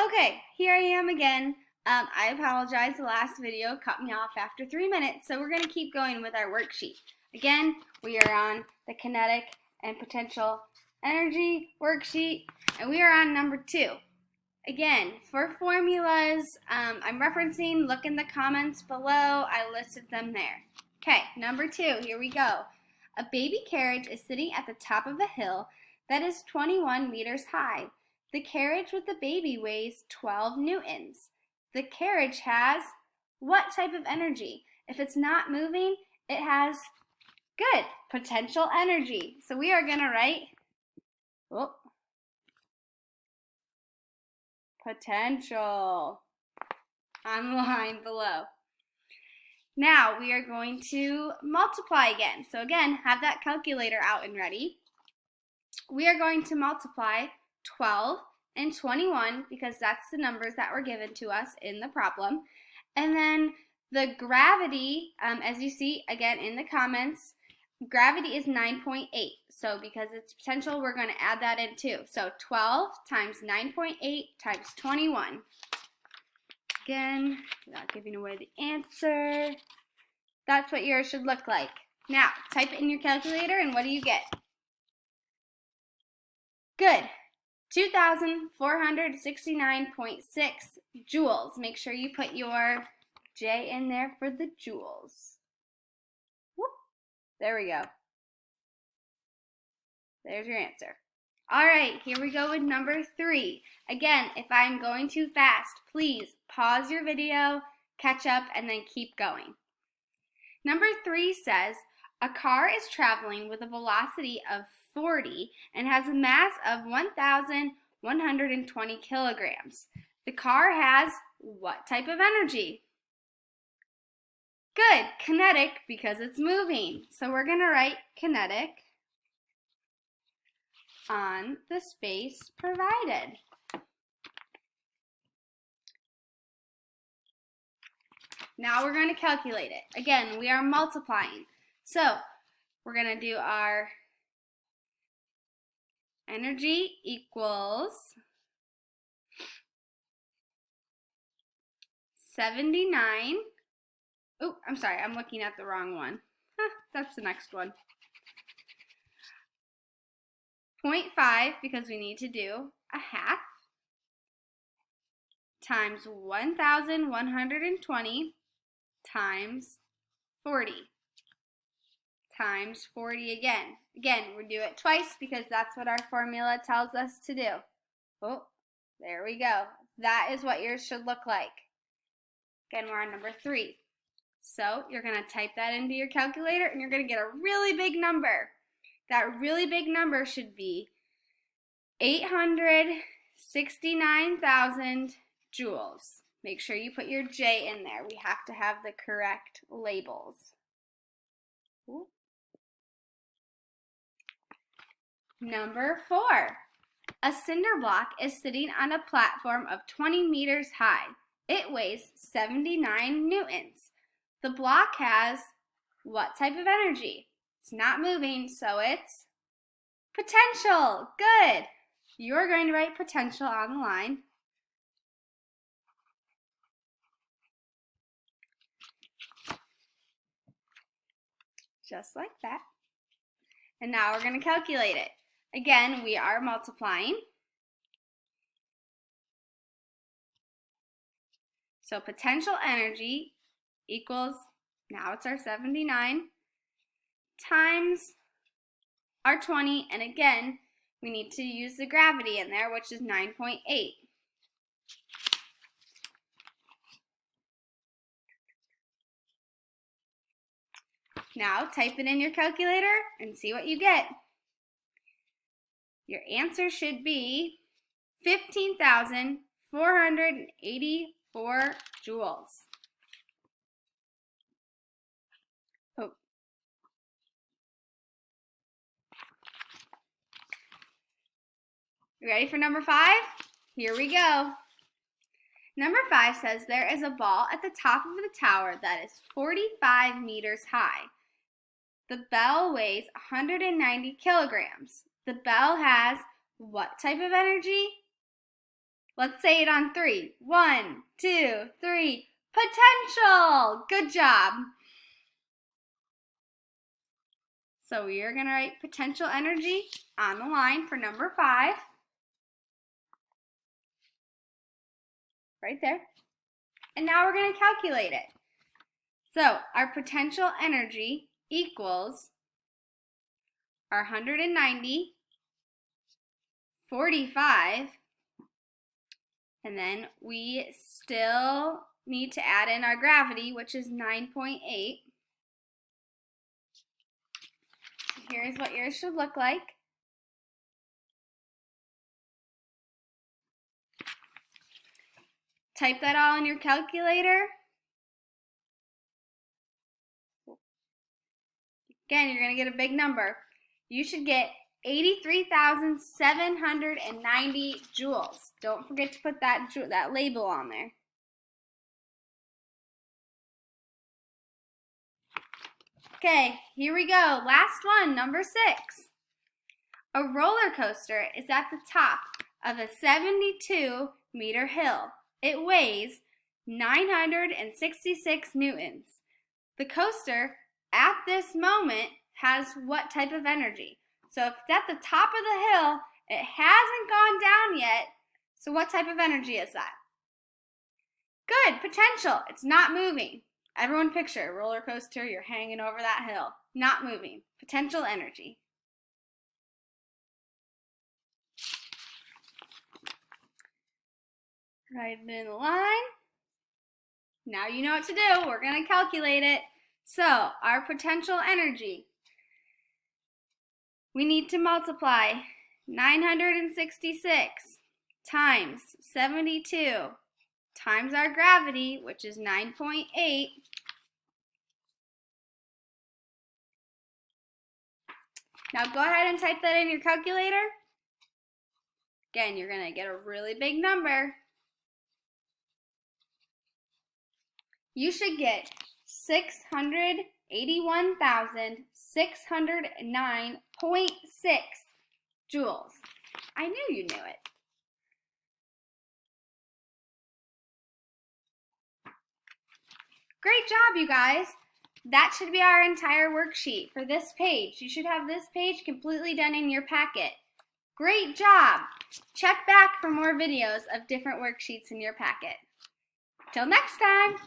Okay, here I am again. I apologize, the last video cut me off after 3 minutes, so we're going to keep going with our worksheet. Again, we are on the kinetic and potential energy worksheet, and we are on number 2. Again, for formulas, I'm referencing, look in the comments below, I listed them there. Okay, number 2, here we go. A baby carriage is sitting at the top of a hill that is 21 meters high. The carriage with the baby weighs 12 newtons. The carriage has what type of energy? If it's not moving, it has, good, potential energy. So we are going to write potential on the line below. Now we are going to multiply again. So again, have that calculator out and ready. We are going to multiply 12 and 21 because that's the numbers that were given to us in the problem. And then the gravity, as you see again in the comments, gravity is 9.8. So because it's potential, we're going to add that in too. So 12 times 9.8 times 21. Again, without giving away the answer, that's what yours should look like. Now, type it in your calculator and what do you get? Good. 2,469.6 joules. Make sure you put your J in there for the joules. Whoop. There we go. There's your answer. All right, here we go with number 3. Again, if I'm going too fast, please pause your video, catch up, and then keep going. Number 3 says, a car is traveling with a velocity of 40 and has a mass of 1,120 kilograms. The car has what type of energy? Good, kinetic, because it's moving. So we're going to write kinetic on the space provided. Now we're going to calculate it. Again, we are multiplying. So we're going to do our energy equals 79. Oh, I'm sorry, I'm looking at the wrong one. That's the next one. 0.5, because we need to do a half, times 1,120 times 40 times 40 again. Again, we'll do it twice because that's what our formula tells us to do. Oh, there we go. That is what yours should look like. Again, we're on number 3. So you're going to type that into your calculator and you're going to get a really big number. That really big number should be 869,000 joules. Make sure you put your J in there. We have to have the correct labels. Ooh. Number 4. A cinder block is sitting on a platform of 20 meters high. It weighs 79 newtons. The block has what type of energy? It's not moving, so it's potential. Good. You're going to write potential on the line. Just like that. And now we're going to calculate it. Again, we are multiplying. So potential energy equals, now it's our 79, times our 20, and again, we need to use the gravity in there, which is 9.8. Now type it in your calculator and see what you get. Your answer should be 15,484 joules. Oh. You ready for number 5? Here we go. Number 5 says there is a ball at the top of the tower that is 45 meters high. The bell weighs 190 kilograms. The bell has what type of energy? Let's say it on 3. 1, 2, 3. Potential! Good job. So we are going to write potential energy on the line for number 5. Right there. And now we're going to calculate it. So our potential energy equals our 190, 45, and then we still need to add in our gravity, which is 9.8. So here's what yours should look like. Type that all in your calculator. Again, you're going to get a big number. You should get 83,790 joules. Don't forget to put that label on there. Okay, here we go. Last one, number 6. A roller coaster is at the top of a 72-meter hill. It weighs 966 newtons. The coaster at this moment has what type of energy? So if it's at the top of the hill, it hasn't gone down yet. So what type of energy is that? Good, potential. It's not moving. Everyone picture a roller coaster, you're hanging over that hill. Not moving. Potential energy. Write it in the line. Now you know what to do. We're going to calculate it. So our potential energy, we need to multiply 966 times 72 times our gravity, which is 9.8. Now go ahead and type that in your calculator. Again, you're going to get a really big number. You should get 681,609.6 joules. I knew you knew it. Great job, you guys. That should be our entire worksheet for this page. You should have this page completely done in your packet. Great job. Check back for more videos of different worksheets in your packet. Till next time.